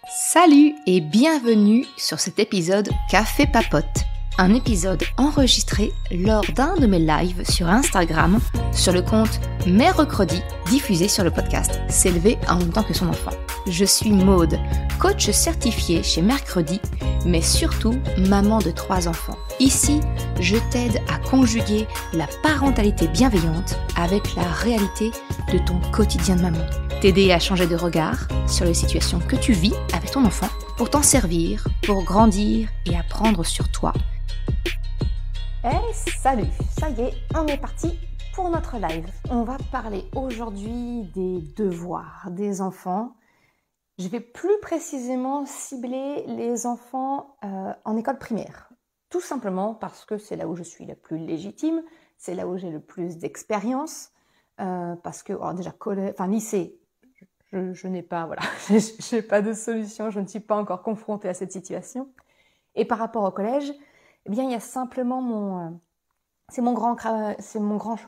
Salut et bienvenue sur cet épisode Café Papote, un épisode enregistré lors d'un de mes lives sur Instagram sur le compte Mercredi, diffusé sur le podcast S'élever en même temps que son enfant. Je suis Maude, coach certifié chez Mercredi, mais surtout maman de 3 enfants. Ici, je t'aide à conjuguer la parentalité bienveillante avec la réalité de ton quotidien de maman. T'aider à changer de regard sur les situations que tu vis avec ton enfant pour t'en servir, pour grandir et apprendre sur toi. Salut, ça y est, on est parti pour notre live. On va parler aujourd'hui des devoirs des enfants. Je vais plus précisément cibler les enfants en école primaire. Tout simplement parce que c'est là où je suis la plus légitime, c'est là où j'ai le plus d'expérience, parce que déjà lycée, je n'ai pas, j'ai pas de solution, je ne suis pas encore confrontée à cette situation. Et par rapport au collège, eh bien il y a simplement c'est mon grand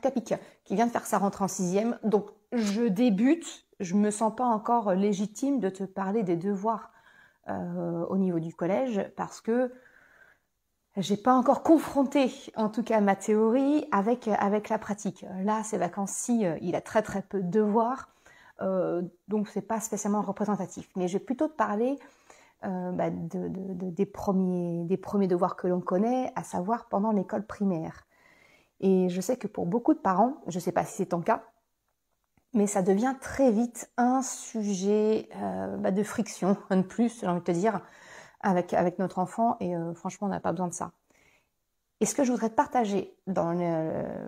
capic qui vient de faire sa rentrée en 6e, donc je débute, je me sens pas encore légitime de te parler des devoirs au niveau du collège parce que j'ai pas encore confronté, en tout cas ma théorie, avec la pratique. Là, ces vacances-ci, il a très très peu de devoirs, donc c'est pas spécialement représentatif. Mais je vais plutôt te parler des premiers devoirs que l'on connaît, à savoir pendant l'école primaire. Et je sais que pour beaucoup de parents, je sais pas si c'est ton cas, mais ça devient très vite un sujet de friction, un de plus, j'ai envie de te dire, avec notre enfant, et franchement, on n'a pas besoin de ça. Et ce que je voudrais te partager dans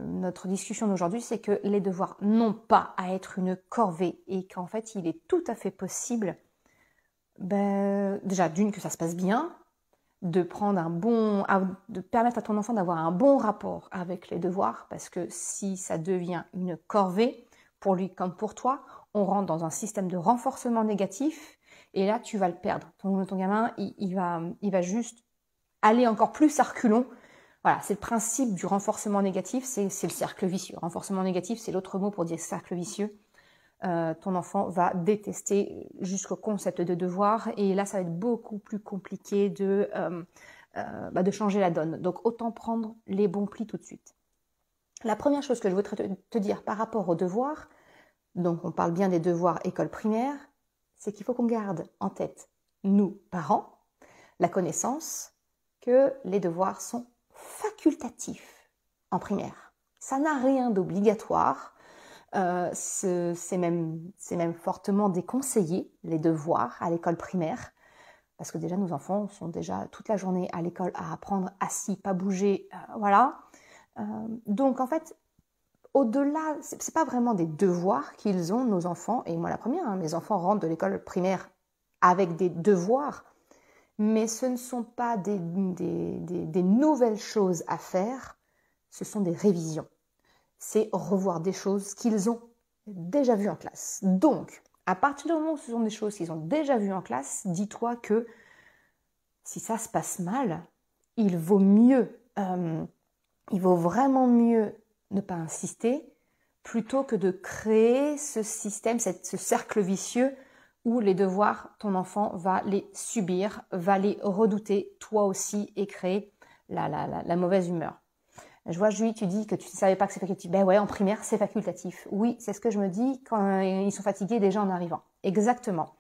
notre discussion d'aujourd'hui, c'est que les devoirs n'ont pas à être une corvée, et qu'en fait, il est tout à fait possible, déjà d'une, que ça se passe bien, de permettre à ton enfant d'avoir un bon rapport avec les devoirs, parce que si ça devient une corvée, pour lui comme pour toi, on rentre dans un système de renforcement négatif, et là, tu vas le perdre. Ton gamin, il va juste aller encore plus à reculons. Voilà, c'est le principe du renforcement négatif, c'est le cercle vicieux. Renforcement négatif, c'est l'autre mot pour dire cercle vicieux. Ton enfant va détester jusqu'au concept de devoir, et là, ça va être beaucoup plus compliqué de changer la donne. Donc, autant prendre les bons plis tout de suite. La première chose que je voudrais te dire par rapport aux devoirs, donc on parle bien des devoirs école primaire, c'est qu'il faut qu'on garde en tête, nous, parents, la connaissance que les devoirs sont facultatifs en primaire. Ça n'a rien d'obligatoire, c'est même fortement déconseillé, les devoirs à l'école primaire, parce que déjà nos enfants sont déjà toute la journée à l'école à apprendre assis, pas bouger, voilà. Donc en fait, au-delà, c'est pas vraiment des devoirs qu'ils ont, nos enfants, et moi la première, mes enfants rentrent de l'école primaire avec des devoirs, mais ce ne sont pas des nouvelles choses à faire, ce sont des révisions. C'est revoir des choses qu'ils ont déjà vues en classe. Donc, à partir du moment où ce sont des choses qu'ils ont déjà vues en classe, dis-toi que si ça se passe mal, il vaut vraiment mieux ne pas insister, plutôt que de créer ce système, ce cercle vicieux où les devoirs, ton enfant va les subir, va les redouter, toi aussi, et créer la mauvaise humeur. Je vois, Julie, tu dis que tu ne savais pas que c'est facultatif. Ben ouais, en primaire, c'est facultatif. Oui, c'est ce que je me dis quand ils sont fatigués déjà en arrivant. Exactement.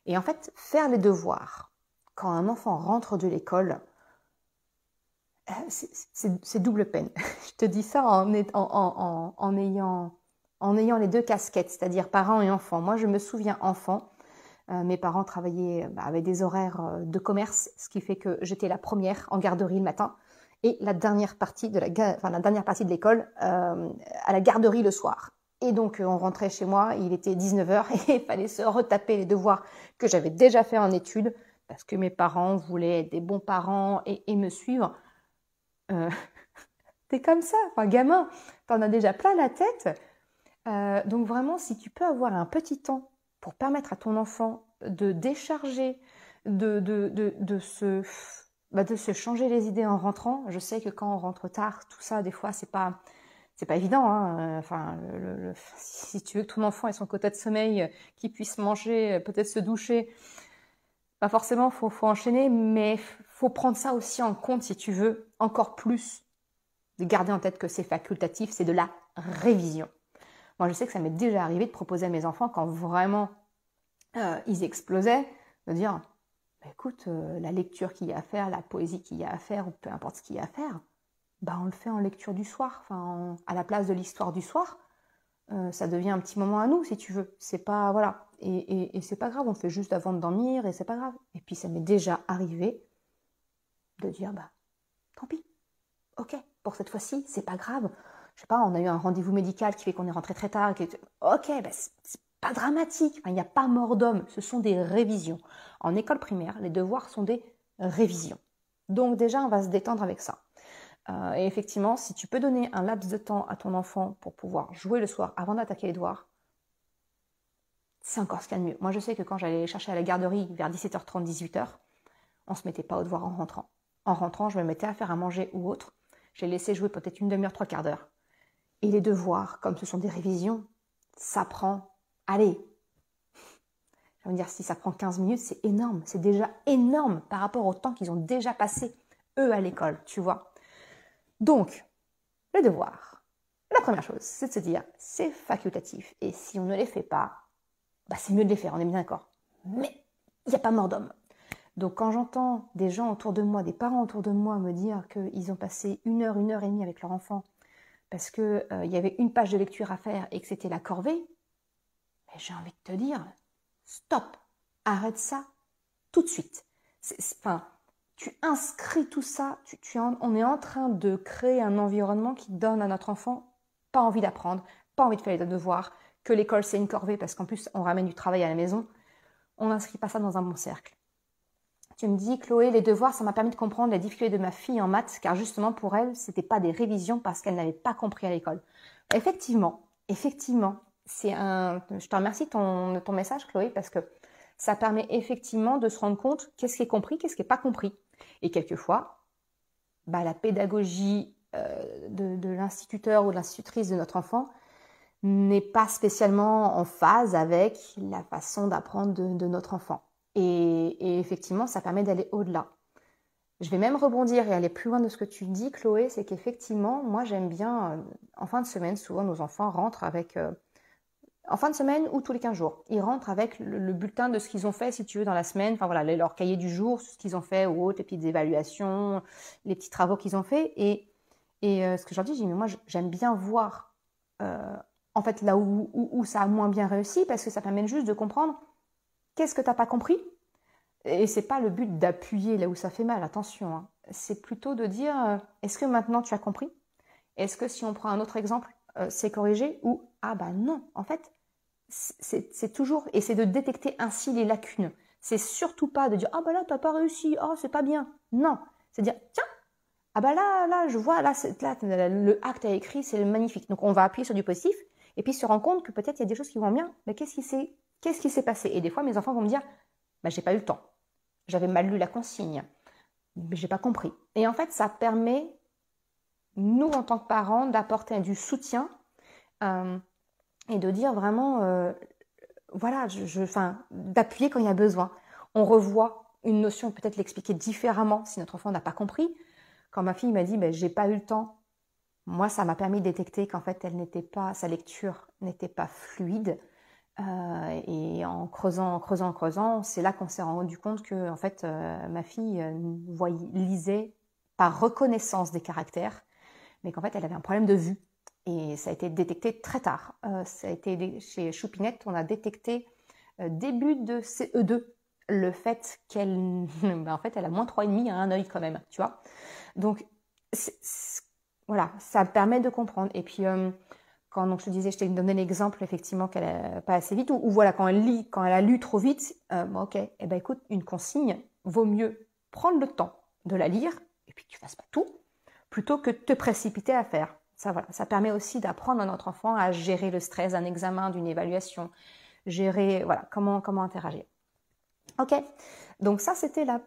Et en fait, faire les devoirs quand un enfant rentre de l'école, c'est double peine. Je te dis ça en ayant les deux casquettes, c'est-à-dire parents et enfants. Moi, je me souviens enfant, mes parents travaillaient avec des horaires de commerce, ce qui fait que j'étais la première en garderie le matin et la dernière partie de l'école à la garderie le soir. Et donc, on rentrait chez moi, il était 19h et il fallait se retaper les devoirs que j'avais déjà fait en études parce que mes parents voulaient être des bons parents et me suivre. T'es comme ça, gamin, t'en as déjà plein la tête. Donc vraiment, si tu peux avoir un petit temps pour permettre à ton enfant de décharger, de se changer les idées en rentrant. Je sais que quand on rentre tard, tout ça, des fois, c'est pas évident. Hein. Si tu veux que ton enfant ait son quota de sommeil, qu'il puisse manger, peut-être se doucher, pas forcément, faut enchaîner, mais faut prendre ça aussi en compte si tu veux encore plus de garder en tête que c'est facultatif, c'est de la révision. Moi, je sais que ça m'est déjà arrivé de proposer à mes enfants quand vraiment ils explosaient, de dire bah, écoute, la lecture qu'il y a à faire, la poésie qu'il y a à faire, ou peu importe ce qu'il y a à faire, bah, on le fait en lecture du soir, enfin, à la place de l'histoire du soir. Ça devient un petit moment à nous, si tu veux. C'est pas, voilà. Et c'est pas grave, on le fait juste avant de dormir et c'est pas grave. Et puis, ça m'est déjà arrivé de dire, bah, tant pis. Ok, pour cette fois-ci, c'est pas grave. Je sais pas, on a eu un rendez-vous médical qui fait qu'on est rentré très tard. Ok, bah, c'est pas dramatique. Enfin, il n'y a pas mort d'homme. Ce sont des révisions. En école primaire, les devoirs sont des révisions. Donc déjà, on va se détendre avec ça. Et effectivement, si tu peux donner un laps de temps à ton enfant pour pouvoir jouer le soir avant d'attaquer les devoirs, c'est encore ce qu'il y a de mieux. Moi, je sais que quand j'allais les chercher à la garderie vers 17h30, 18h, on ne se mettait pas au devoir en rentrant. En rentrant, je me mettais à faire à manger ou autre. Je les laissais jouer peut-être une demi-heure, 3/4 d'heure. Et les devoirs, comme ce sont des révisions, ça prend, allez, je veux dire, si ça prend 15 minutes, c'est énorme. C'est déjà énorme par rapport au temps qu'ils ont déjà passé, eux, à l'école, tu vois. Donc, les devoirs. La première chose, c'est de se dire, c'est facultatif. Et si on ne les fait pas, bah c'est mieux de les faire, on est bien d'accord. Mais il n'y a pas mort d'homme. Donc quand j'entends des gens autour de moi, des parents autour de moi me dire qu'ils ont passé 1 heure et demie avec leur enfant parce qu'il y avait une page de lecture à faire et que c'était la corvée, j'ai envie de te dire, stop, arrête ça tout de suite. Enfin, tu inscris tout ça, on est en train de créer un environnement qui donne à notre enfant pas envie d'apprendre, pas envie de faire les devoirs, que l'école c'est une corvée parce qu'en plus on ramène du travail à la maison. On n'inscrit pas ça dans un bon cercle. Tu me dis, Chloé, les devoirs, ça m'a permis de comprendre les difficultés de ma fille en maths, car justement pour elle, c'était pas des révisions parce qu'elle n'avait pas compris à l'école. Effectivement, je te remercie de ton message, Chloé, parce que ça permet effectivement de se rendre compte qu'est-ce qui est compris, qu'est-ce qui n'est pas compris. Et quelquefois, bah, la pédagogie de l'instituteur ou de l'institutrice de notre enfant n'est pas spécialement en phase avec la façon d'apprendre de notre enfant. Et effectivement, ça permet d'aller au-delà. Je vais même rebondir et aller plus loin de ce que tu dis, Chloé, c'est qu'effectivement, moi j'aime bien, en fin de semaine, souvent nos enfants rentrent avec, en fin de semaine ou tous les 15 jours, ils rentrent avec le bulletin de ce qu'ils ont fait, si tu veux, dans la semaine, enfin voilà, leur cahier du jour, ce qu'ils ont fait ou autre, les petites évaluations, les petits travaux qu'ils ont fait. Et ce que je leur dis, mais moi j'aime bien voir en fait là où ça a moins bien réussi, parce que ça permet juste de comprendre qu'est-ce que tu n'as pas compris. Et c'est pas le but d'appuyer là où ça fait mal, attention. Hein. C'est plutôt de dire, est-ce que maintenant tu as compris? Est-ce que si on prend un autre exemple, c'est corrigé? Ou, ah bah non, en fait, c'est toujours, et c'est de détecter ainsi les lacunes. C'est surtout pas de dire, ah bah là, t'as pas réussi, oh, c'est pas bien. Non, c'est dire, tiens, ah bah là, je vois, là, le acte à écrit, c'est magnifique. Donc on va appuyer sur du positif, et puis se rendre compte que peut-être il y a des choses qui vont bien, mais qu'est-ce qui s'est passé? Et des fois, mes enfants vont me dire, bah j'ai pas eu le temps. J'avais mal lu la consigne, mais j'ai pas compris. Et en fait, ça permet, nous, en tant que parents, d'apporter du soutien et de dire vraiment, voilà, d'appuyer quand il y a besoin. On revoit une notion, peut-être l'expliquer différemment si notre enfant n'a pas compris. Quand ma fille m'a dit, j'ai pas eu le temps, moi, ça m'a permis de détecter qu'en fait, sa lecture n'était pas fluide. Et en creusant, c'est là qu'on s'est rendu compte que en fait, ma fille lisait par reconnaissance des caractères, mais qu'en fait, elle avait un problème de vue. Et ça a été détecté très tard. Chez Choupinette, on a détecté début de CE2 le fait qu'elle en fait, elle a moins 3,5 à un œil quand même, tu vois. Donc, voilà, ça permet de comprendre. Et puis, donc je te disais, je t'ai donné l'exemple effectivement qu'elle n'a pas assez vite, ou voilà, quand elle a lu trop vite, ok, écoute, une consigne, vaut mieux prendre le temps de la lire, et puis que tu fasses pas tout, plutôt que de te précipiter à faire. Ça, voilà, ça permet aussi d'apprendre à notre enfant à gérer le stress d'un examen, d'une évaluation, gérer, voilà, comment interagir. Ok, donc ça c'était la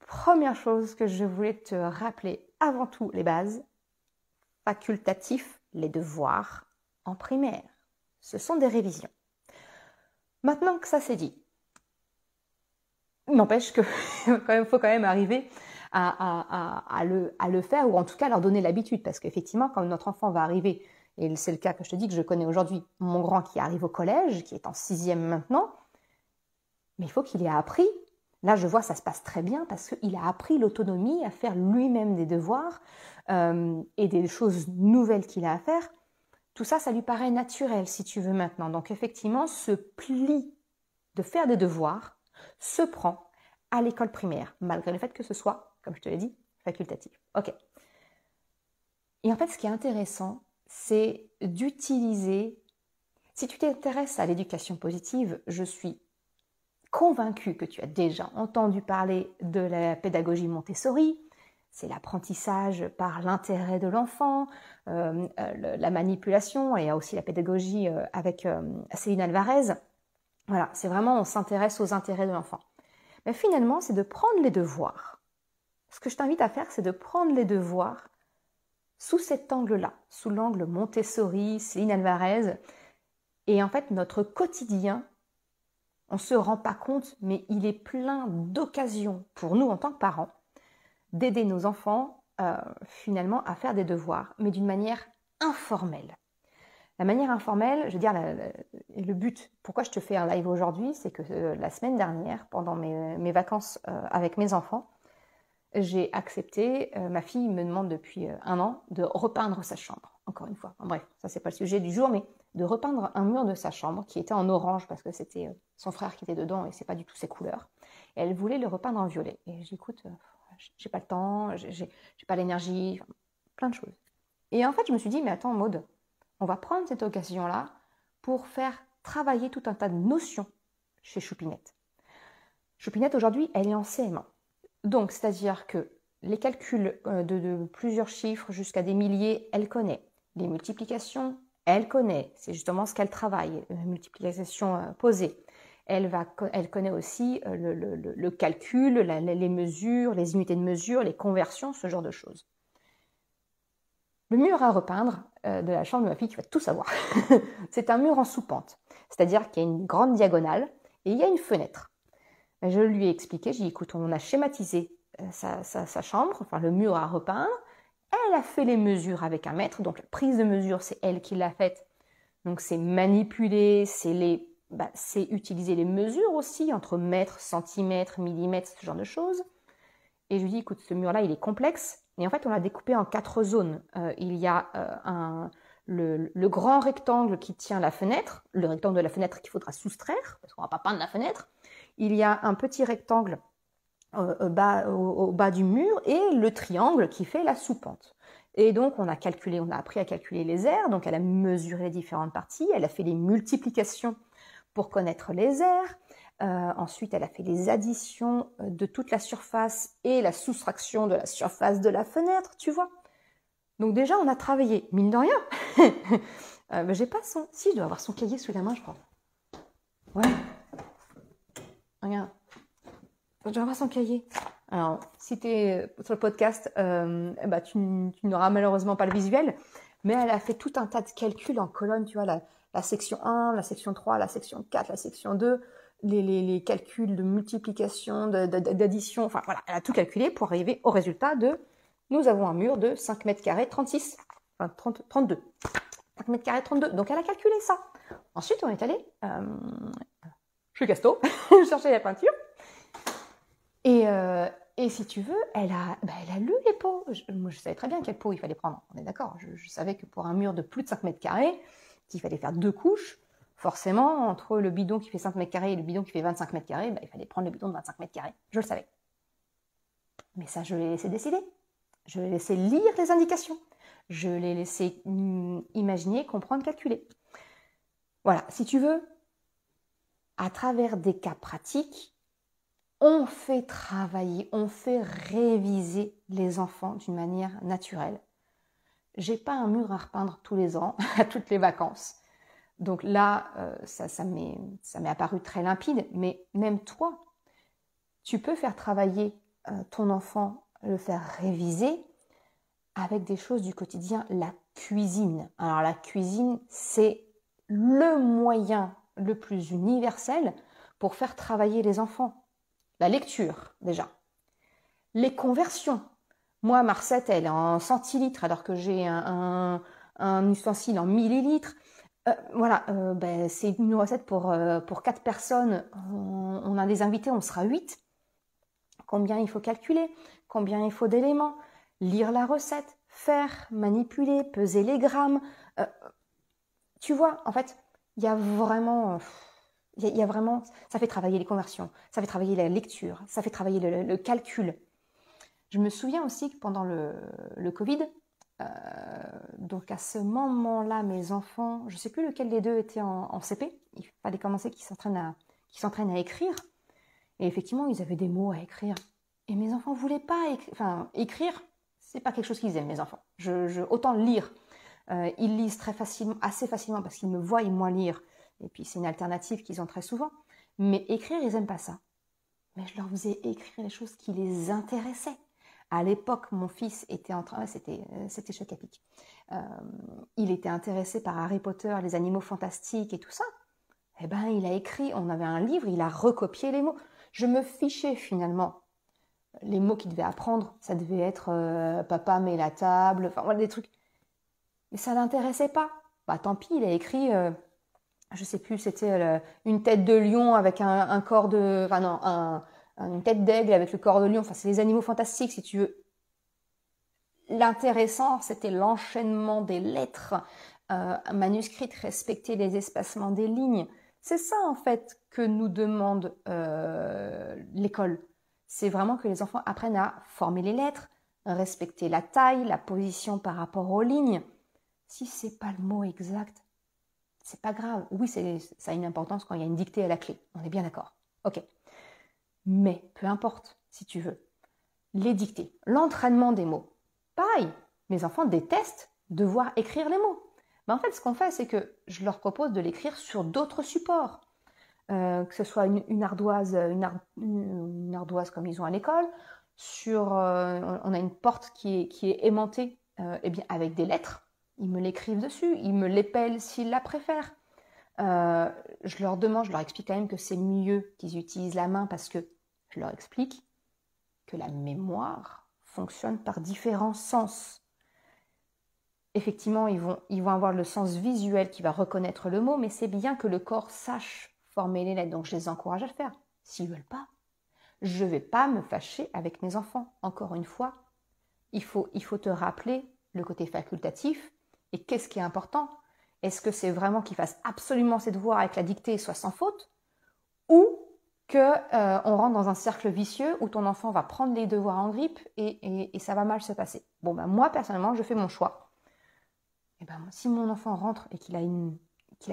première chose que je voulais te rappeler, avant tout les bases, facultatif, les devoirs en primaire. Ce sont des révisions. Maintenant que ça c'est dit, N'empêche que faut quand même arriver à le faire, ou en tout cas leur donner l'habitude, parce qu'effectivement, quand notre enfant va arriver, et c'est le cas que je te dis que je connais aujourd'hui, mon grand qui arrive au collège, qui est en 6e maintenant, mais il faut qu'il ait appris. Là, je vois, ça se passe très bien parce qu'il a appris l'autonomie, à faire lui-même des devoirs et des choses nouvelles qu'il a à faire. Tout ça, ça lui paraît naturel, si tu veux, maintenant. Donc, effectivement, ce pli de faire des devoirs se prend à l'école primaire, malgré le fait que ce soit, comme je te l'ai dit, facultatif. Ok. Et en fait, ce qui est intéressant, c'est d'utiliser... Si tu t'intéresses à l'éducation positive, je suis convaincue que tu as déjà entendu parler de la pédagogie Montessori. C'est l'apprentissage par l'intérêt de l'enfant, la manipulation, et il y a aussi la pédagogie avec Céline Alvarez. Voilà, c'est vraiment, on s'intéresse aux intérêts de l'enfant. Mais finalement, c'est de prendre les devoirs. Ce que je t'invite à faire, c'est de prendre les devoirs sous cet angle-là, sous l'angle Montessori, Céline Alvarez. Et en fait, notre quotidien, on ne se rend pas compte, mais il est plein d'occasions pour nous en tant que parents d'aider nos enfants finalement à faire des devoirs, mais d'une manière informelle. La manière informelle, je veux dire, le but, pourquoi je te fais un live aujourd'hui, c'est que la semaine dernière, pendant mes vacances avec mes enfants, j'ai accepté, ma fille me demande depuis 1 an de repeindre sa chambre, encore une fois. Bref, ça c'est pas le sujet du jour, mais de repeindre un mur de sa chambre qui était en orange parce que c'était son frère qui était dedans et c'est pas du tout ses couleurs. Et elle voulait le repeindre en violet. Et j'écoute, j'ai pas le temps, j'ai pas l'énergie, enfin, plein de choses. Et en fait, je me suis dit, mais attends Maud, on va prendre cette occasion-là pour faire travailler tout un tas de notions chez Choupinette. Choupinette, aujourd'hui, elle est en CM1. Donc, c'est-à-dire que les calculs de plusieurs chiffres jusqu'à des milliers, elle connaît. Les multiplications, elle connaît. C'est justement ce qu'elle travaille, multiplication posée. Elle connaît aussi le calcul, les mesures, les unités de mesure, les conversions, ce genre de choses. Le mur à repeindre de la chambre de ma fille, tu vas tout savoir. C'est un mur en sous-pente. C'est-à-dire qu'il y a une grande diagonale et il y a une fenêtre. Je lui ai expliqué, j'ai dit, écoute, on a schématisé sa chambre, enfin le mur à repeindre. Elle a fait les mesures avec 1 mètre, donc la prise de mesure, c'est elle qui l'a faite. Donc c'est manipuler, c'est utiliser les mesures aussi, entre mètres, centimètres, millimètres, ce genre de choses. Et je lui dis, écoute, ce mur-là, il est complexe. Et en fait, on l'a découpé en 4 zones. Il y a le grand rectangle qui tient la fenêtre, le rectangle de la fenêtre qu'il faudra soustraire, parce qu'on ne va pas peindre la fenêtre. Il y a un petit rectangle au bas du mur et le triangle qui fait la sous-pente. Et donc, on a appris à calculer les aires, donc elle a mesuré les différentes parties, elle a fait les multiplications pour connaître les aires. Ensuite, elle a fait les additions de toute la surface et la soustraction de la surface de la fenêtre, tu vois. Donc déjà, on a travaillé, mine de rien. J'ai pas son... Si, je dois avoir son cahier sous la main, je crois. Ouais. Regarde. Je dois avoir son cahier. Alors, si tu es sur le podcast, tu n'auras malheureusement pas le visuel, mais elle a fait tout un tas de calculs en colonne, tu vois, la section 1, la section 3, la section 4, la section 2, les calculs de multiplication, d'addition, enfin voilà, elle a tout calculé pour arriver au résultat de, nous avons un mur de 5 mètres carrés 36, enfin 32, 5 mètres carrés 32, donc elle a calculé ça. Ensuite, on est allé chez Casto, chercher la peinture, et si tu veux, elle a lu les pots. Moi, je savais très bien quel pot il fallait prendre, on est d'accord, je savais que pour un mur de plus de 5 mètres carrés, qu'il fallait faire 2 couches, forcément, entre le bidon qui fait 5 mètres carrés et le bidon qui fait 25 mètres carrés, il fallait prendre le bidon de 25 mètres carrés. Je le savais. Mais ça, je l'ai laissé décider. Je l'ai laissé lire les indications. Je l'ai laissé imaginer, comprendre, calculer. Voilà, si tu veux, à travers des cas pratiques, on fait travailler, on fait réviser les enfants d'une manière naturelle. J'ai pas un mur à repeindre tous les ans, à toutes les vacances. Donc là, ça m'est apparu très limpide, mais même toi, tu peux faire travailler ton enfant, le faire réviser avec des choses du quotidien, la cuisine. Alors la cuisine, c'est le moyen le plus universel pour faire travailler les enfants. La lecture, déjà. Les conversions. Moi, ma recette, elle est en centilitres, alors que j'ai un ustensile en millilitres. Voilà, c'est une recette pour 4 personnes. On a des invités, on sera 8. Combien il faut calculer, combien il faut d'éléments, lire la recette, faire, manipuler, peser les grammes. Tu vois, en fait, il y a vraiment, ça fait travailler les conversions, ça fait travailler la lecture, ça fait travailler le calcul. Je me souviens aussi que pendant le Covid, donc à ce moment-là, mes enfants, je ne sais plus lequel des deux était en CP, il fallait commencer qu'ils s'entraînent à écrire. Et effectivement, ils avaient des mots à écrire. Et mes enfants ne voulaient pas écrire. C'est pas quelque chose qu'ils aiment, mes enfants. Autant lire. Ils lisent assez facilement parce qu'ils me voient moi lire. Et puis c'est une alternative qu'ils ont très souvent. Mais écrire, ils n'aiment pas ça. Mais je leur faisais écrire les choses qui les intéressaient. À l'époque, mon fils était en train, c'était Choc à Pic. Il était intéressé par Harry Potter, les animaux fantastiques et tout ça. Eh ben, il a écrit, on avait un livre, il a recopié les mots. Je me fichais finalement. Les mots qu'il devait apprendre, ça devait être papa met la table, enfin voilà des trucs. Mais ça l'intéressait pas. Bah tant pis, il a écrit, je sais plus, c'était une tête de lion avec un corps de, enfin non, une tête d'aigle avec le corps de lion. Enfin c'est les animaux fantastiques si tu veux. L'intéressant, c'était l'enchaînement des lettres manuscrites, respecter les espacements des lignes. C'est ça en fait que nous demande l'école. C'est vraiment que les enfants apprennent à former les lettres, respecter la taille, la position par rapport aux lignes. Si c'est pas le mot exact, c'est pas grave. Oui, ça a une importance quand il y a une dictée à la clé. On est bien d'accord. Ok. Mais peu importe, si tu veux. Les dictées, l'entraînement des mots. Pareil, mes enfants détestent devoir écrire les mots. Mais en fait, ce qu'on fait, c'est que je leur propose de l'écrire sur d'autres supports. Que ce soit une ardoise comme ils ont à l'école, on a une porte qui est aimantée avec des lettres. Ils me l'écrivent dessus, ils me l'épellent s'ils la préfèrent. Je leur explique quand même que c'est mieux qu'ils utilisent la main parce que je leur explique que la mémoire fonctionne par différents sens. Effectivement, ils vont avoir le sens visuel qui va reconnaître le mot, mais c'est bien que le corps sache former les lettres. Donc, je les encourage à le faire. S'ils ne veulent pas, je ne vais pas me fâcher avec mes enfants. Encore une fois, il faut te rappeler le côté facultatif. Et qu'est-ce qui est important? Est-ce que c'est vraiment qu'ils fassent absolument ses devoirs avec la dictée soit sans faute? Ou qu'on rentre dans un cercle vicieux où ton enfant va prendre les devoirs en grippe et ça va mal se passer. Bon, ben moi, personnellement, je fais mon choix. Et ben, si mon enfant rentre et qu'il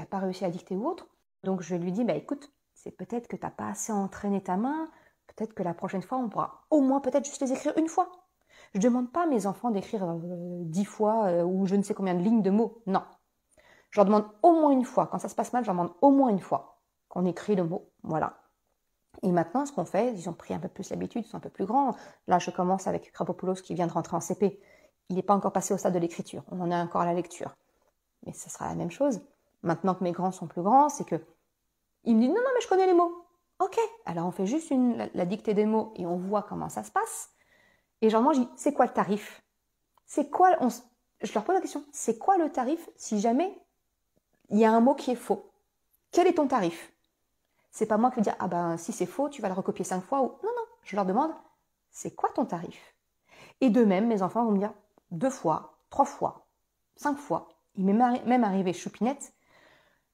a pas réussi à dicter ou autre, donc je lui dis, écoute, c'est peut-être que tu n'as pas assez entraîné ta main, peut-être que la prochaine fois, on pourra au moins peut-être juste les écrire une fois. Je ne demande pas à mes enfants d'écrire 10 fois ou je ne sais combien de lignes de mots, non. Je leur demande au moins une fois, quand ça se passe mal, je leur demande au moins une fois qu'on écrit le mot, voilà. Et maintenant, ce qu'on fait, ils ont pris un peu plus l'habitude, ils sont un peu plus grands. Là, je commence avec Krapopoulos qui vient de rentrer en CP. Il n'est pas encore passé au stade de l'écriture, on en est encore à la lecture. Mais ce sera la même chose. Maintenant que mes grands sont plus grands, c'est que ils me disent non, mais je connais les mots. Ok, alors on fait juste la dictée des mots et on voit comment ça se passe. Et genre, moi, je dis, c'est quoi le tarif? C'est quoi, je leur pose la question, c'est quoi le tarif si jamais il y a un mot qui est faux? Quel est ton tarif? C'est pas moi qui vais dire, si c'est faux, tu vas le recopier 5 fois ou non, je leur demande, c'est quoi ton tarif? Et de même, mes enfants vont me dire 2 fois, 3 fois, 5 fois. Il m'est même arrivé Choupinette,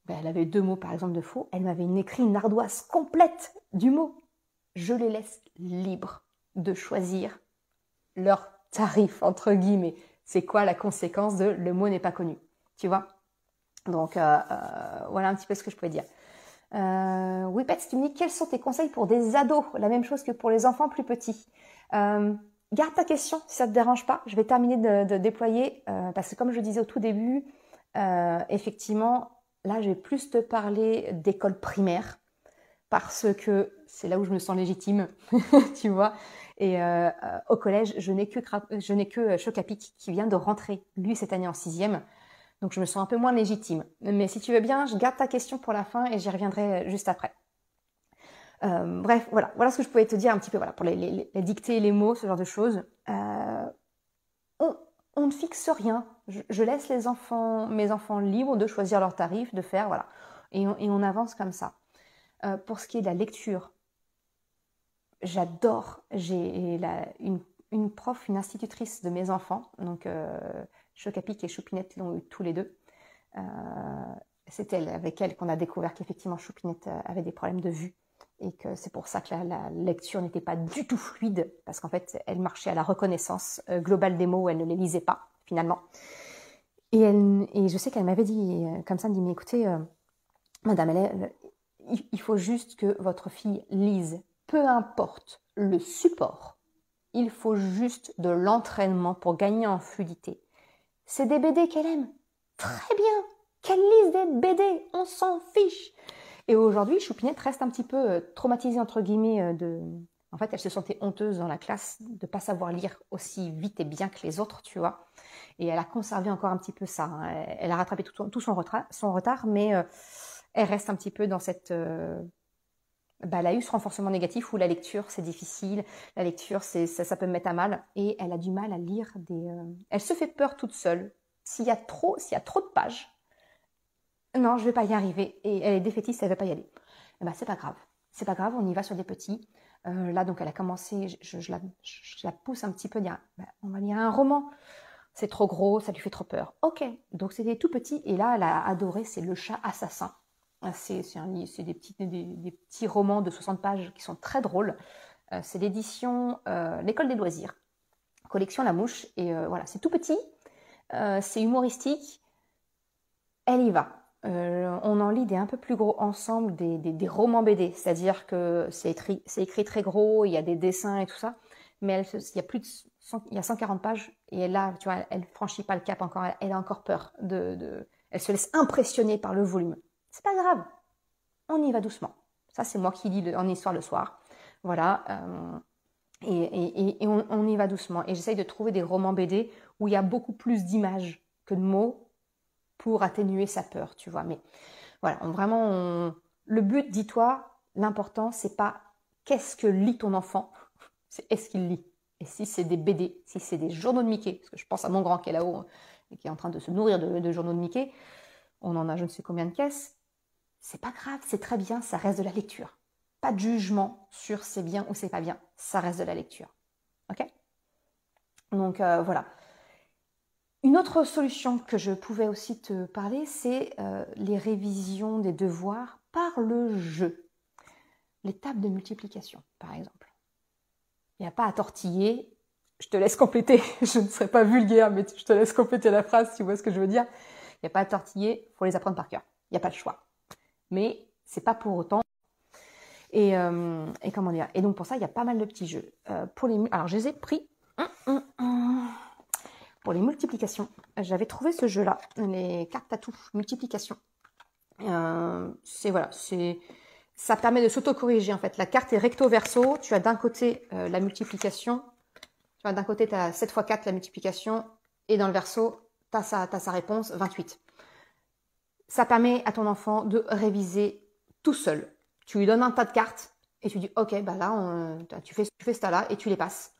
elle avait 2 mots par exemple de faux, elle m'avait écrit une ardoise complète du mot. Je les laisse libres de choisir leur tarif, entre guillemets. C'est quoi la conséquence de le mot n'est pas connu? Tu vois? Donc, voilà un petit peu ce que je pouvais dire. Oui, Pets, tu me dis, quels sont tes conseils pour des ados? La même chose que pour les enfants plus petits. Garde ta question, si ça ne te dérange pas. Je vais terminer de déployer, parce que comme je disais au tout début, effectivement, là, je vais plus te parler d'école primaire, parce que c'est là où je me sens légitime, tu vois. Et au collège, je n'ai que Choc à Pic qui vient de rentrer, lui, cette année en 6e. Donc, je me sens un peu moins légitime. Mais si tu veux bien, je garde ta question pour la fin et j'y reviendrai juste après. Bref, voilà ce que je pouvais te dire un petit peu, voilà, pour les dictées, les mots, ce genre de choses. On ne fixe rien. Je laisse mes enfants libres de choisir leur tarif, de faire, voilà. Et on avance comme ça. Pour ce qui est de la lecture, j'adore. J'ai une prof, une institutrice de mes enfants, donc Chocapic et Choupinette l'ont eu tous les deux. C'est avec elle qu'on a découvert qu'effectivement Choupinette avait des problèmes de vue et que c'est pour ça que la lecture n'était pas du tout fluide, parce qu'en fait, elle marchait à la reconnaissance globale des mots, elle ne les lisait pas, finalement. Et je sais qu'elle m'avait dit, comme ça, elle me dit, mais écoutez, madame, il faut juste que votre fille lise, peu importe le support, il faut juste de l'entraînement pour gagner en fluidité. C'est des BD qu'elle aime, très bien, qu'elle lise des BD, on s'en fiche. Et aujourd'hui, Choupinette reste un petit peu traumatisée, entre guillemets, En fait, elle se sentait honteuse dans la classe de ne pas savoir lire aussi vite et bien que les autres, tu vois. Et elle a conservé encore un petit peu ça. Hein. Elle a rattrapé tout son retard, mais elle reste un petit peu dans cette... elle a eu ce renforcement négatif où la lecture, c'est difficile. La lecture, ça peut me mettre à mal. Et elle a du mal à lire Elle se fait peur toute seule. S'il y a trop de pages, non, je ne vais pas y arriver. Et elle est défaitiste, elle ne va pas y aller. Eh ben, c'est pas grave. C'est pas grave, on y va sur des petits. Là, donc, elle a commencé, je la pousse un petit peu, dire, on va lire un roman. C'est trop gros, ça lui fait trop peur. Ok, donc c'était tout petit. Et là, elle a adoré, c'est Le Chat Assassin. C'est des petits romans de 60 pages qui sont très drôles. C'est l'édition L'École des loisirs, collection La Mouche. Et voilà, c'est tout petit, c'est humoristique. Elle y va. On en lit des un peu plus gros ensemble, des romans BD, c'est-à-dire que c'est écrit très gros, il y a des dessins et tout ça, mais il y a 140 pages et là, tu vois, elle franchit pas le cap encore, elle a encore peur elle se laisse impressionner par le volume. C'est pas grave, on y va doucement. Ça, c'est moi qui lis en histoire le soir. Voilà, et on y va doucement. Et j'essaye de trouver des romans BD où il y a beaucoup plus d'images que de mots, pour atténuer sa peur, tu vois. Mais voilà, le but, dis-toi, l'important, c'est pas qu'est-ce que lit ton enfant, c'est est-ce qu'il lit. Et si c'est des BD, si c'est des journaux de Mickey, parce que je pense à mon grand qui est là-haut et qui est en train de se nourrir de journaux de Mickey, on en a je ne sais combien de caisses, c'est pas grave, c'est très bien, ça reste de la lecture. Pas de jugement sur c'est bien ou c'est pas bien, ça reste de la lecture. Ok ? Donc voilà. Une autre solution que je pouvais aussi te parler, c'est les révisions des devoirs par le jeu. Les tables de multiplication, par exemple. Il n'y a pas à tortiller. Je te laisse compléter. Je ne serai pas vulgaire, mais je te laisse compléter la phrase, si tu vois ce que je veux dire. Il n'y a pas à tortiller, il faut les apprendre par cœur. Il n'y a pas le choix. Mais c'est pas pour autant. Et comment dire ? Et donc pour ça, il y a pas mal de petits jeux. Alors je les ai pris. Pour les multiplications, j'avais trouvé ce jeu-là, les cartes à tout, multiplication. Ça permet de s'auto-corriger en fait. La carte est recto-verso, tu as d'un côté la multiplication, tu as d'un côté tu as 7 x 4 la multiplication, et dans le verso, tu as sa réponse, 28. Ça permet à ton enfant de réviser tout seul. Tu lui donnes un tas de cartes, et tu dis, ok, bah là, tu fais ce tas-là, et tu les passes.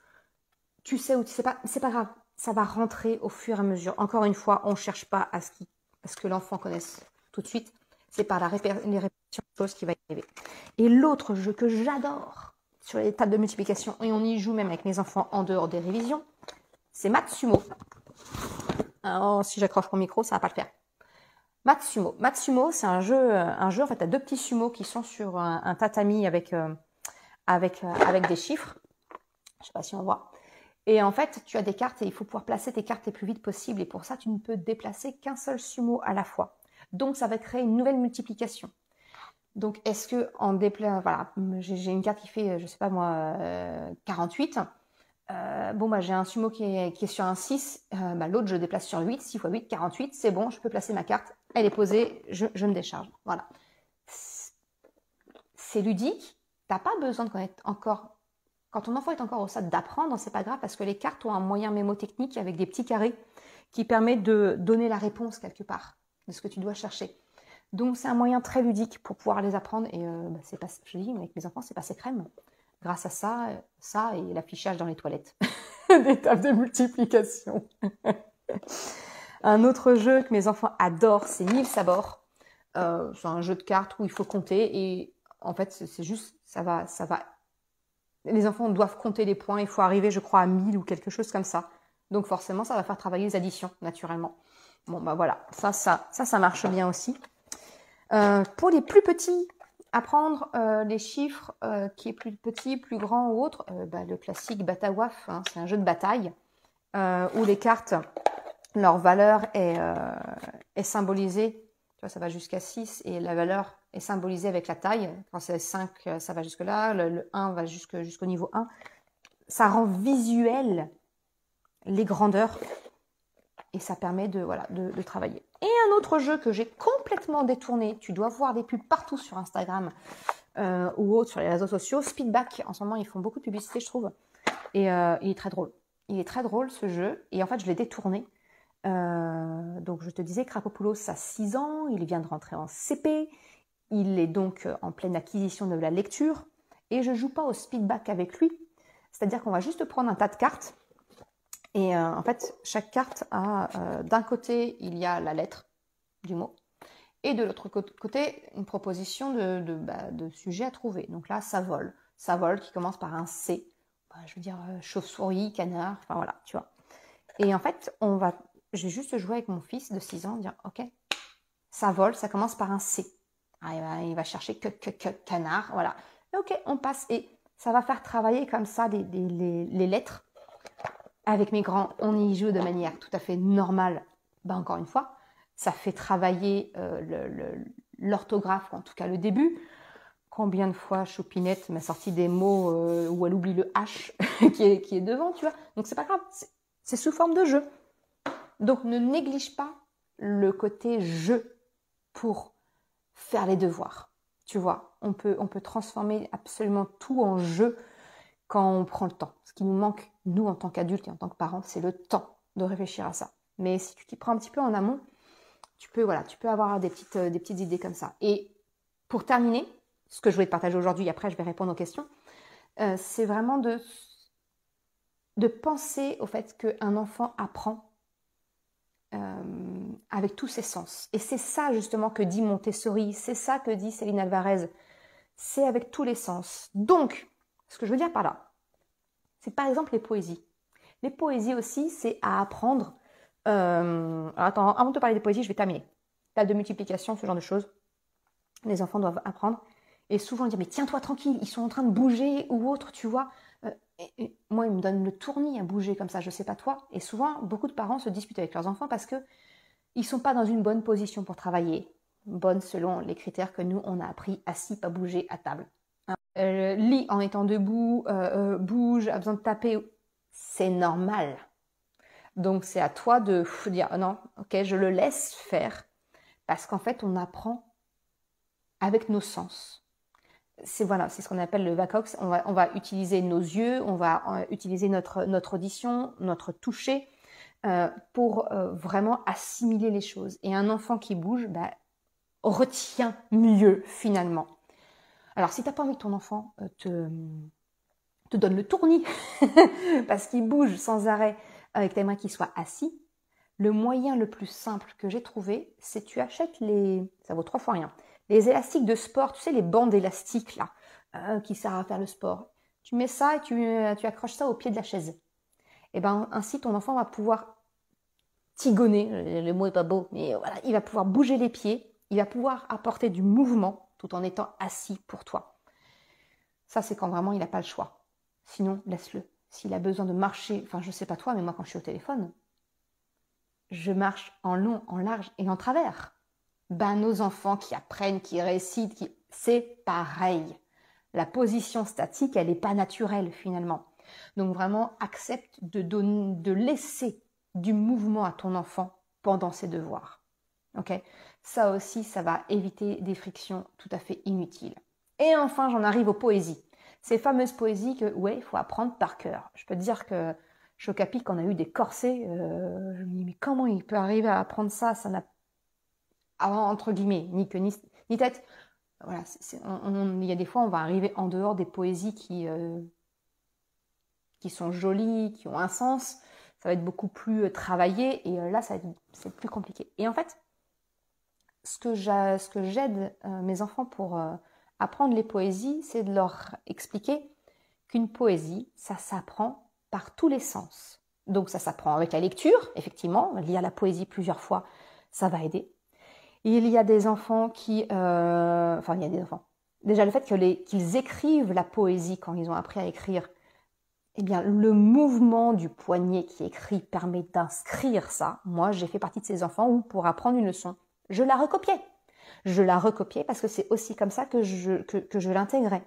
Tu sais ou tu sais pas, c'est pas grave. Ça va rentrer au fur et à mesure. Encore une fois, on ne cherche pas à ce que l'enfant connaisse tout de suite. C'est par les répétitions de choses qui va y arriver. Et l'autre jeu que j'adore sur les tables de multiplication, et on y joue même avec mes enfants en dehors des révisions, c'est Matsumo. Alors, si j'accroche mon micro, ça va pas le faire. Matsumo. Matsumo, c'est un jeu, en fait, tu as 2 petits sumos qui sont sur un tatami avec des chiffres. Je sais pas si on voit. Et en fait, tu as des cartes et il faut pouvoir placer tes cartes le plus vite possible. Et pour ça, tu ne peux déplacer qu'un seul sumo à la fois. Donc, ça va créer une nouvelle multiplication. Donc, est-ce que en déplaçant... Voilà, j'ai une carte qui fait, je sais pas moi, 48. J'ai un sumo qui est sur un 6. L'autre, je déplace sur 8. 6 x 8, 48. C'est bon, je peux placer ma carte. Elle est posée, je me décharge. Voilà. C'est ludique. Tu n'as pas besoin de connaître encore... Quand ton enfant est encore au stade d'apprendre, c'est pas grave parce que les cartes ont un moyen mémotechnique avec des petits carrés qui permettent de donner la réponse quelque part de ce que tu dois chercher. Donc, c'est un moyen très ludique pour pouvoir les apprendre. Et c'est pas, je dis, avec mes enfants, c'est passé crème. Grâce à ça et l'affichage dans les toilettes. Des tables de multiplication. Un autre jeu que mes enfants adorent, c'est Mille Sabords. C'est un jeu de cartes où il faut compter. Et en fait, c'est juste, ça va. Les enfants doivent compter les points. Il faut arriver, je crois, à 1000 ou quelque chose comme ça. Donc forcément, ça va faire travailler les additions, naturellement. Bon, bah voilà, ça marche bien aussi. Pour les plus petits, apprendre les chiffres, qui est plus petit, plus grand ou autre, le classique Batawaf, hein, c'est un jeu de bataille où les cartes, leur valeur est symbolisée. Tu vois, ça va jusqu'à 6 et la valeur est symbolisée avec la taille. Quand c'est 5, ça va jusque là, le 1 va jusqu'au niveau 1. Ça rend visuel les grandeurs et ça permet de travailler. Et un autre jeu que j'ai complètement détourné, tu dois voir des pubs partout sur Instagram ou autres sur les réseaux sociaux, Speedback, en ce moment ils font beaucoup de publicité je trouve, et il est très drôle. Il est très drôle ce jeu, et en fait je l'ai détourné. Donc je te disais, Krapopoulos a 6 ans, il vient de rentrer en CP, il est donc en pleine acquisition de la lecture, et je joue pas au Speedback avec lui, c'est-à-dire qu'on va juste prendre un tas de cartes. Et en fait, chaque carte a, d'un côté, il y a la lettre du mot, et de l'autre côté, une proposition de sujet à trouver. Donc là, ça vole qui commence par un C. Je veux dire, chauve-souris, canard, enfin voilà, tu vois. Et en fait, j'ai juste joué avec mon fils de 6 ans, dire, ok, ça vole, ça commence par un C. Il va chercher canard, voilà. Et ok, on passe, et ça va faire travailler comme ça les lettres. Avec mes grands, on y joue de manière tout à fait normale. Encore une fois, ça fait travailler l'orthographe, en tout cas le début. Combien de fois Choupinette m'a sorti des mots où elle oublie le H qui est devant, tu vois. Donc c'est pas grave, c'est sous forme de jeu. Donc ne néglige pas le côté jeu pour faire les devoirs. Tu vois, on peut transformer absolument tout en jeu quand on prend le temps. Ce qui nous manque, nous, en tant qu'adultes et en tant que parents, c'est le temps de réfléchir à ça. Mais si tu t'y prends un petit peu en amont, tu peux avoir des petites idées comme ça. Et pour terminer, ce que je voulais te partager aujourd'hui, après je vais répondre aux questions, c'est vraiment de penser au fait qu'un enfant apprend avec tous ses sens. Et c'est ça justement que dit Montessori, c'est ça que dit Céline Alvarez, c'est avec tous les sens. Donc, ce que je veux dire par là, c'est par exemple les poésies. Les poésies aussi, c'est à apprendre. Alors attends, avant de te parler des poésies, je vais terminer. Table de multiplication, ce genre de choses. Les enfants doivent apprendre. Et souvent, ils disent, mais tiens-toi tranquille, ils sont en train de bouger ou autre, tu vois. Et moi, ils me donnent le tournis à bouger comme ça, je sais pas toi. Et souvent, beaucoup de parents se disputent avec leurs enfants parce qu'ils ne sont pas dans une bonne position pour travailler. Bonne selon les critères que nous, on a appris, assis, pas bouger, à table. Lit en étant debout, bouge, a besoin de taper. C'est normal. Donc, c'est à toi de dire non, ok, je le laisse faire. Parce qu'en fait, on apprend avec nos sens. C'est ce qu'on appelle le VACOX. On va utiliser nos yeux, on va utiliser notre audition, notre toucher pour vraiment assimiler les choses. Et un enfant qui bouge retient mieux finalement. Alors, si tu n'as pas envie que ton enfant te donne le tournis parce qu'il bouge sans arrêt avec tes mains qu'il soit assis, le moyen le plus simple que j'ai trouvé, c'est tu achètes ça vaut 3 fois rien, les élastiques de sport, tu sais, les bandes élastiques là, qui servent à faire le sport. Tu mets ça et tu accroches ça au pied de la chaise. Et ainsi ton enfant va pouvoir tigonner, le mot est pas beau, mais voilà, il va pouvoir bouger les pieds, il va pouvoir apporter du mouvement tout en étant assis pour toi. Ça, c'est quand vraiment il n'a pas le choix. Sinon, laisse-le. S'il a besoin de marcher, enfin, je sais pas toi, mais moi, quand je suis au téléphone, je marche en long, en large et en travers. Nos enfants qui apprennent, qui récitent, c'est pareil. La position statique, elle n'est pas naturelle, finalement. Donc, vraiment, accepte de laisser du mouvement à ton enfant pendant ses devoirs. Ok ? Ça aussi, ça va éviter des frictions tout à fait inutiles. Et enfin, j'en arrive aux poésies. Ces fameuses poésies que, il faut apprendre par cœur. Je peux te dire que Chocapic, on a eu des corsets. Je me dis, mais comment il peut arriver à apprendre ça ? Ça n'a entre guillemets, ni queue ni tête. Voilà, il y a des fois, on va arriver en dehors des poésies qui sont jolies, qui ont un sens. Ça va être beaucoup plus travaillé et là, c'est plus compliqué. Et en fait, ce que j'aide mes enfants pour apprendre les poésies, c'est de leur expliquer qu'une poésie, ça s'apprend par tous les sens. Donc ça s'apprend avec la lecture, effectivement, lire la poésie plusieurs fois, ça va aider. Il y a des enfants il y a des enfants. Déjà, le fait qu'ils écrivent la poésie quand ils ont appris à écrire, eh bien, le mouvement du poignet qui écrit permet d'inscrire ça. Moi, j'ai fait partie de ces enfants où, pour apprendre une leçon, je la recopiais. Je la recopiais parce que c'est aussi comme ça que je l'intégrais.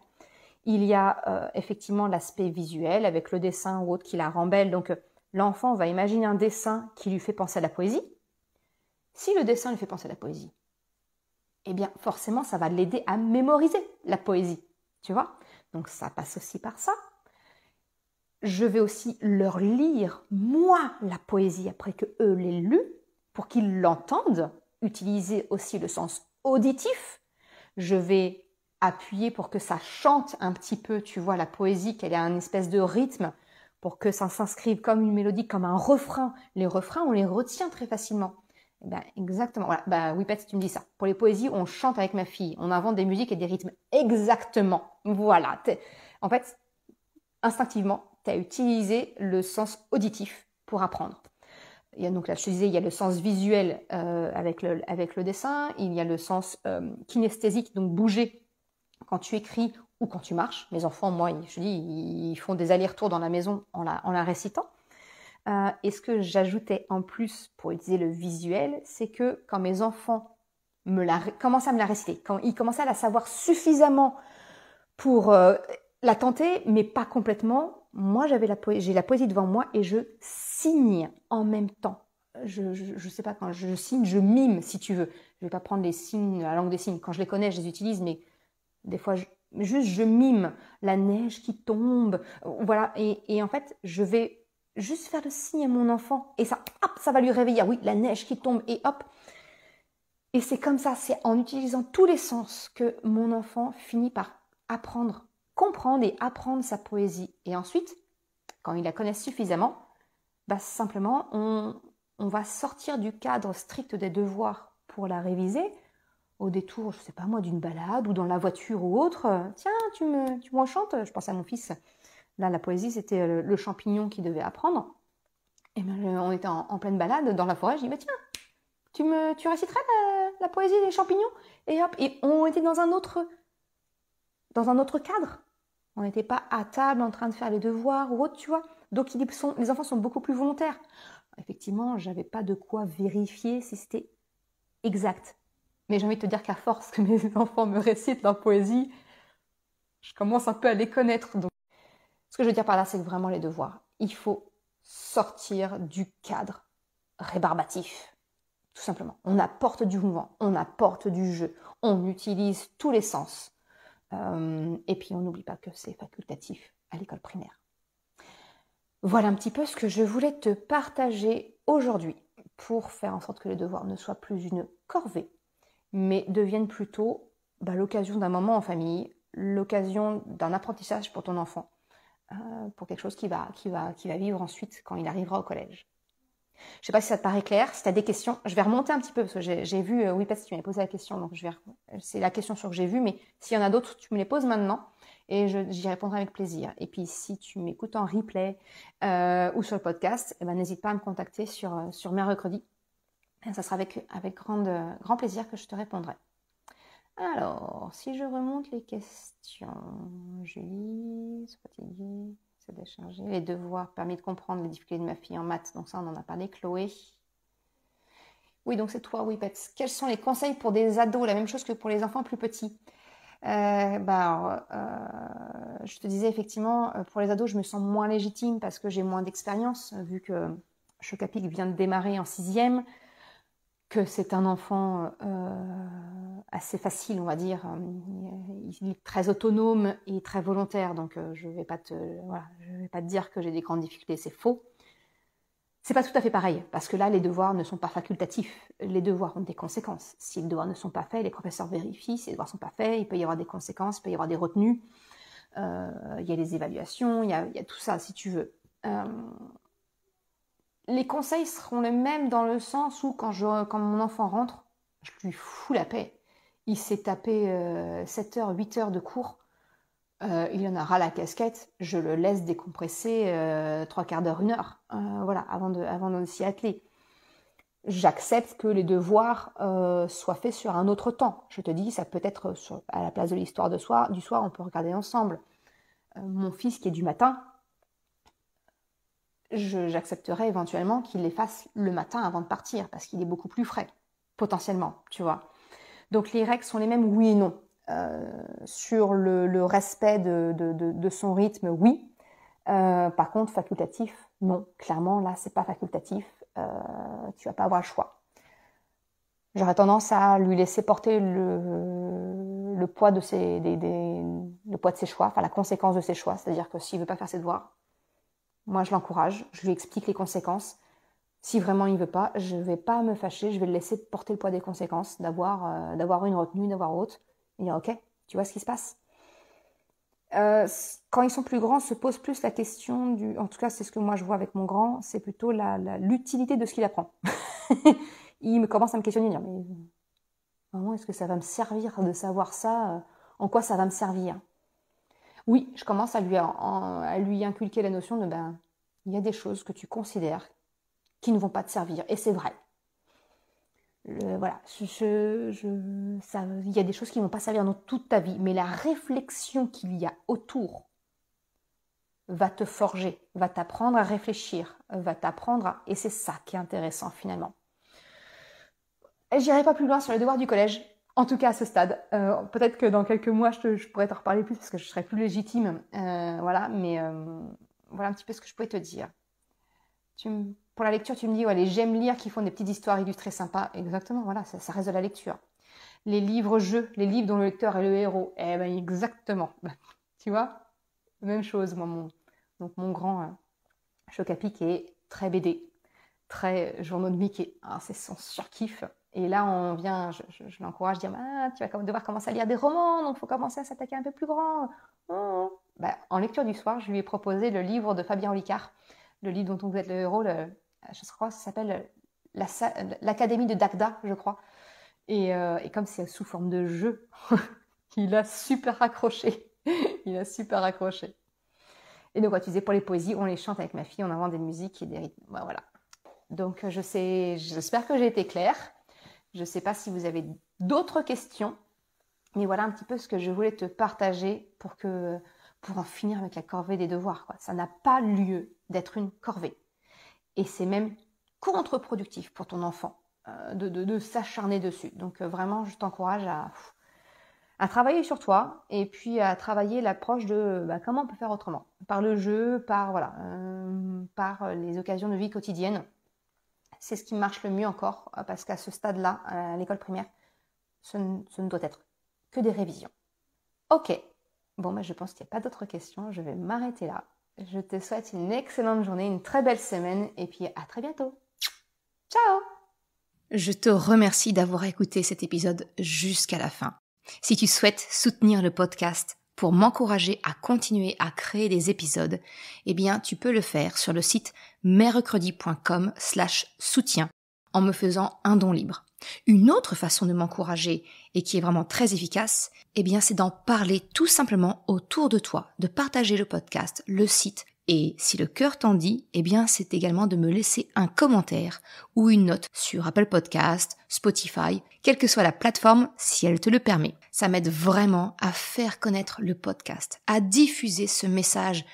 Il y a effectivement l'aspect visuel avec le dessin ou autre qui la rend belle. Donc, l'enfant va imaginer un dessin qui lui fait penser à la poésie. Si le dessin lui fait penser à la poésie, eh bien, forcément, ça va l'aider à mémoriser la poésie. Tu vois ? Donc, ça passe aussi par ça. Je vais aussi leur lire, moi, la poésie après que eux l'aient lue, pour qu'ils l'entendent. Utiliser aussi le sens auditif. Je vais appuyer pour que ça chante un petit peu, tu vois, la poésie, qu'elle ait un espèce de rythme, pour que ça s'inscrive comme une mélodie, comme un refrain. Les refrains, on les retient très facilement. Eh ben, exactement. Voilà. Oui, Pat, tu me dis ça. Pour les poésies, on chante avec ma fille. On invente des musiques et des rythmes. Exactement. Voilà. En fait, instinctivement, tu as utilisé le sens auditif pour apprendre. Donc là, je te disais, il y a le sens visuel avec le dessin, il y a le sens kinesthésique, donc bouger quand tu écris ou quand tu marches. Mes enfants, moi, je te dis, ils font des allers-retours dans la maison en la récitant. Et ce que j'ajoutais en plus pour utiliser le visuel, c'est que quand mes enfants commençaient à me la réciter, quand ils commençaient à la savoir suffisamment pour la tenter, mais pas complètement, moi j'ai la poésie devant moi et je signe en même temps. Je sais pas, quand je signe, je mime si tu veux. Je vais pas prendre les signes, la langue des signes. Quand je les connais, je les utilise, mais des fois, je mime la neige qui tombe. Voilà, et en fait, je vais juste faire le signe à mon enfant et ça, hop, ça va lui réveiller. Ah oui, la neige qui tombe et hop. Et c'est comme ça, c'est en utilisant tous les sens que mon enfant finit par apprendre, comprendre et apprendre sa poésie. Et ensuite, quand il la connaît suffisamment, simplement, on va sortir du cadre strict des devoirs pour la réviser, au détour, je ne sais pas moi, d'une balade ou dans la voiture ou autre. Tiens, tu m'enchantes. Je pense à mon fils. Là, la poésie, c'était le champignon qu'il devait apprendre. Et on était en pleine balade dans la forêt. Je dis, tiens, tu réciterais la poésie des champignons? Et hop, et on était dans un autre cadre. On n'était pas à table en train de faire les devoirs ou autre, tu vois. Donc, les enfants sont beaucoup plus volontaires. Effectivement, j'avais pas de quoi vérifier si c'était exact. Mais j'ai envie de te dire qu'à force que mes enfants me récitent leur poésie, je commence un peu à les connaître. Donc, ce que je veux dire par là, c'est que vraiment les devoirs, il faut sortir du cadre rébarbatif. Tout simplement. On apporte du mouvement, on apporte du jeu, on utilise tous les sens. Et puis on n'oublie pas que c'est facultatif à l'école primaire. Voilà un petit peu ce que je voulais te partager aujourd'hui pour faire en sorte que les devoirs ne soient plus une corvée, mais deviennent plutôt l'occasion d'un moment en famille, l'occasion d'un apprentissage pour ton enfant, pour quelque chose qu'il va vivre ensuite quand il arrivera au collège. Je ne sais pas si ça te paraît clair. Si tu as des questions, je vais remonter un petit peu parce que j'ai vu, oui, parce que tu m'avais posé la question, donc c'est la question sur que j'ai vue, mais s'il y en a d'autres, tu me les poses maintenant et j'y répondrai avec plaisir. Et puis si tu m'écoutes en replay ou sur le podcast, n'hésite pas à me contacter sur Mercredi. Ça sera avec grand plaisir que je te répondrai. Alors, si je remonte les questions, Julie, c'est fatigué. C'est décharger. Les devoirs, permis de comprendre les difficultés de ma fille en maths. Donc ça, on en a parlé. Chloé. Oui, donc c'est toi, oui, Pets. Quels sont les conseils pour des ados? La même chose que pour les enfants plus petits. Je te disais effectivement, pour les ados, je me sens moins légitime parce que j'ai moins d'expérience, vu que Chocapic vient de démarrer en 6e, que c'est un enfant assez facile, on va dire. Il est très autonome et très volontaire, donc je vais pas te dire que j'ai des grandes difficultés, c'est faux. C'est pas tout à fait pareil, parce que là, les devoirs ne sont pas facultatifs. Les devoirs ont des conséquences. Si les devoirs ne sont pas faits, les professeurs vérifient. Si les devoirs ne sont pas faits, il peut y avoir des conséquences, il peut y avoir des retenues. Il y a les évaluations, il y a tout ça, si tu veux. Les conseils seront les mêmes dans le sens où quand mon enfant rentre, je lui fous la paix. Il s'est tapé 7 heures, 8 heures de cours. Il en a ras la casquette, je le laisse décompresser 3/4 d'heure, 1 heure, voilà, avant de s'y atteler. J'accepte que les devoirs soient faits sur un autre temps. Je te dis, ça peut être à la place de l'histoire du soir, on peut regarder ensemble. Mon fils qui est du matin, j'accepterais éventuellement qu'il les fasse le matin avant de partir, parce qu'il est beaucoup plus frais, potentiellement, tu vois. Donc les règles sont les mêmes, oui et non. Sur le respect de son rythme, oui. Par contre, facultatif, non. Clairement, là, c'est pas facultatif. Tu vas pas avoir le choix. J'aurais tendance à lui laisser porter le poids de le poids de ses choix, enfin la conséquence de ses choix. C'est-à-dire que s'il veut pas faire ses devoirs, moi je l'encourage, je lui explique les conséquences. Si vraiment il veut pas, je vais pas me fâcher, je vais le laisser porter le poids des conséquences, d'avoir une retenue, d'avoir autre. Et dire ok, tu vois ce qui se passe. Quand ils sont plus grands, se pose plus la question en tout cas c'est ce que moi je vois avec mon grand, c'est plutôt l'utilité de ce qu'il apprend. Il commence à me questionner, dire mais maman, est-ce que ça va me servir de savoir ça, en quoi ça va me servir? Oui, je commence à lui inculquer la notion de il y a des choses que tu considères qui ne vont pas te servir, et c'est vrai. Voilà, il y a des choses qui ne vont pas servir dans toute ta vie, mais la réflexion qu'il y a autour va te forger, va t'apprendre à réfléchir, et c'est ça qui est intéressant finalement. J'irai pas plus loin sur les devoirs du collège, en tout cas à ce stade. Peut-être que dans quelques mois, je pourrais t'en reparler plus parce que je serai plus légitime. Voilà, mais voilà un petit peu ce que je pouvais te dire. Pour la lecture, tu me dis, les j'aime lire qui font des petites histoires illustrées sympas. Exactement, voilà, ça reste de la lecture. Les livres-jeux, les livres dont le lecteur est le héros. Exactement. Tu vois, même chose. Moi, mon grand Chocapi qui est très BD, très journaux de Mickey. C'est son surkiff. Et là, je l'encourage à dire, tu vas devoir commencer à lire des romans, donc il faut commencer à s'attaquer un peu plus grand. En lecture du soir, je lui ai proposé le livre de Fabien Olicard, le livre dont vous êtes le héros, je crois que ça s'appelle l'Académie de Dagda, je crois. Et comme c'est sous forme de jeu, il a super accroché. Et donc, tu disais, pour les poésies, on les chante avec ma fille, on invente des musiques et des rythmes. Voilà. Donc, j'espère que j'ai été claire. Je ne sais pas si vous avez d'autres questions, mais voilà un petit peu ce que je voulais te partager pour en finir avec la corvée des devoirs, quoi. Ça n'a pas lieu d'être une corvée. Et c'est même contre-productif pour ton enfant de s'acharner dessus. Donc vraiment, je t'encourage à travailler sur toi et puis à travailler l'approche de comment on peut faire autrement. Par le jeu, par les occasions de vie quotidienne. C'est ce qui marche le mieux encore, parce qu'à ce stade-là, à l'école primaire, ce ne doit être que des révisions. Ok, bon, je pense qu'il n'y a pas d'autres questions, je vais m'arrêter là. Je te souhaite une excellente journée, une très belle semaine, et puis à très bientôt. Ciao! Je te remercie d'avoir écouté cet épisode jusqu'à la fin. Si tu souhaites soutenir le podcast pour m'encourager à continuer à créer des épisodes, tu peux le faire sur le site mercredi.com/soutien en me faisant un don libre. Une autre façon de m'encourager et qui est vraiment très efficace, c'est d'en parler tout simplement autour de toi, de partager le podcast, le site, et si le cœur t'en dit, c'est également de me laisser un commentaire ou une note sur Apple Podcast, Spotify, quelle que soit la plateforme si elle te le permet. Ça m'aide vraiment à faire connaître le podcast, à diffuser ce message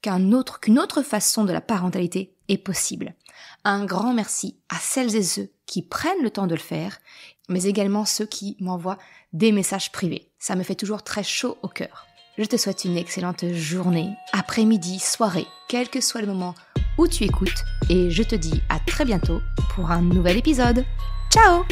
qu'une autre façon de la parentalité est possible. Un grand merci à celles et ceux qui prennent le temps de le faire, mais également ceux qui m'envoient des messages privés. Ça me fait toujours très chaud au cœur. Je te souhaite une excellente journée, après-midi, soirée, quel que soit le moment où tu écoutes, et je te dis à très bientôt pour un nouvel épisode. Ciao!